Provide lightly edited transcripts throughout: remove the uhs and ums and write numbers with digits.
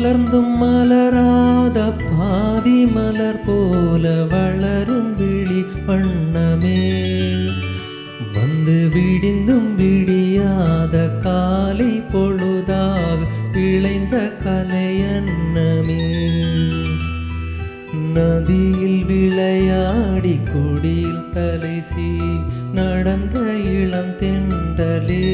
மலர்ந்தும் மலராத பாதி மலர் போல வளரும் விழி வண்ணமே, வந்து விடிந்தும் விடியாத காலை பொழுதாக விளைந்த கலையன்னமே. நதியில் விளையாடி கொடியில் தலை சீவி நடந்த இளம் தென்றலே,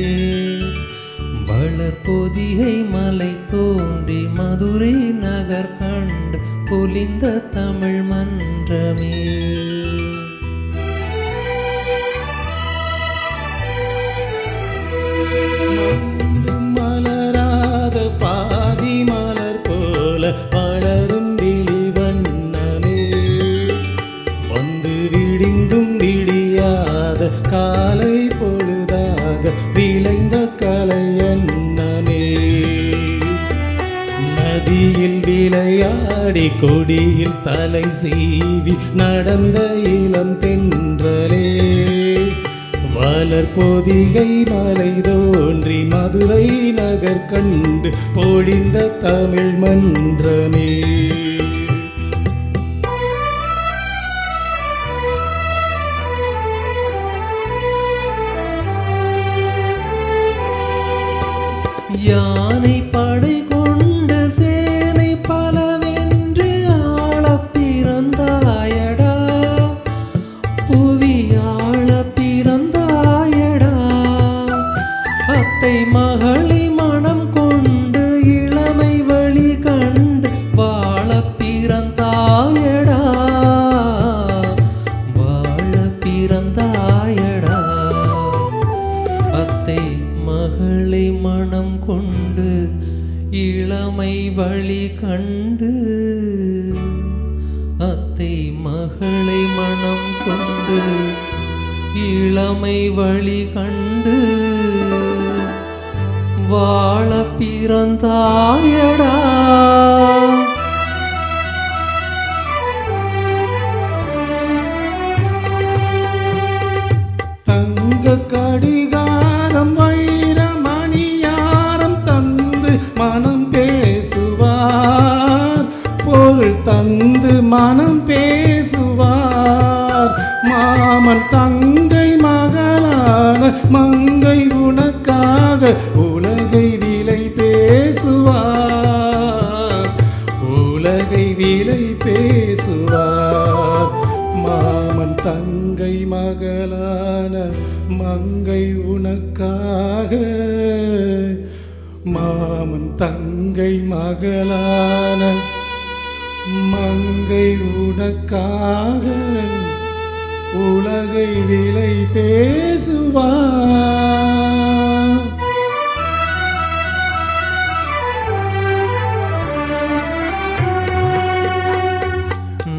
வளர்பொதிகை மலை தோன்றி மதுரை நகர் கண்டு பொலிந்த தமிழ் மன்றமே. மலராத பாதி மலர் போல வளரும் விழி வண்ணமே, வந்து விடிந்தும் விடியாத காலை பொழுதாக விளைந்த கலையன்னமே. நதியில் விளையாடி கொடியில் தலை சீவி நடந்த இளம் தென்றலே, வளர்பொதிகை மலை தோன்றி மதுரை நகர் கண்டு பொழிந்த தமிழ் மன்றமே. யானை படை கொண்டு சேனை பலவென்று ஆள பிறந்தாயடா, புவி ஆள பிறந்தாயடா. அத்தை மகளை மனம் கொண்டு இளமை வழி கண்டு வாழ பிறந்தாயடா, வாழ பிறந்தாயடா. அத்தை மகளை மனம் கொண்டு இளமை வழி கண்டு, அத்தை மகளை மனம் கொண்டு இளமை வழி கண்டு வாழ பிறந்தாயடா. தங்க கடிகாரம் வைர மணியாரம் தந்து மனம் பேசுவார், பொருள் தந்து மனம் பேசுவார். மாமன் தங்கை மகளான மங்கை உனக்காக உலகை விலை பேசுவார், உலகை விலை பேசுவார். மாமன் தங்கை மகளான மங்கை உனக்காக, மாமன் தங்கை மகளான மங்கை உனக்காக உலகை விலை பேசுவார்.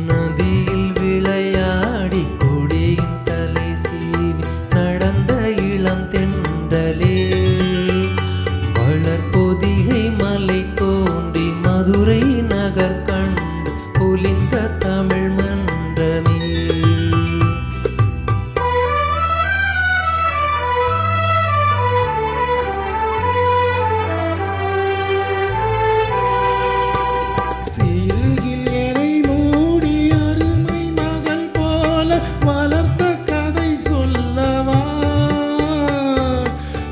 நதியில் விளையாடி கொடியின் தலை சீவி நடந்த இளம் தென்றலே, வளர்பொதிகை மலை தோன்றி மதுரை நகர் கண்டு பொலிந்த தமிழ் மன்றமே. சீரகில் என்னை மூடி அருமை மகள் போல வளர்த்த கதை சொல்லவா,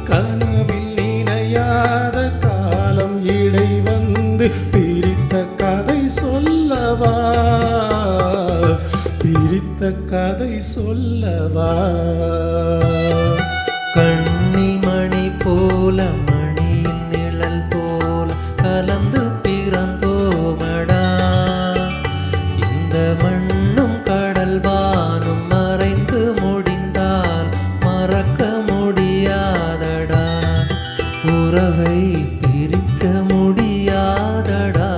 கனவில் நினையாத காலம் இடை வந்து பிரித்த கதை சொல்லவா, பிரித்த கதை சொல்லவா. கண்ணி மணி போல மணியின் நிழல் போல கலந்து பிறந்தோமடா, இந்த மண்ணும் கடல் வானும் மறைந்து முடிந்தால் மறக்க முடியாதடா, உறவை பிரிக்க முடியாதடா.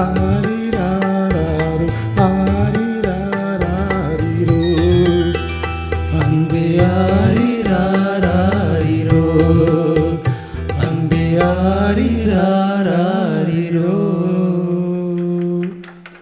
ஆரிராராரு ஆரிராராரிரோ, அன்பே ஆரிராராரிரோ, அன்பே ஆரிராரா.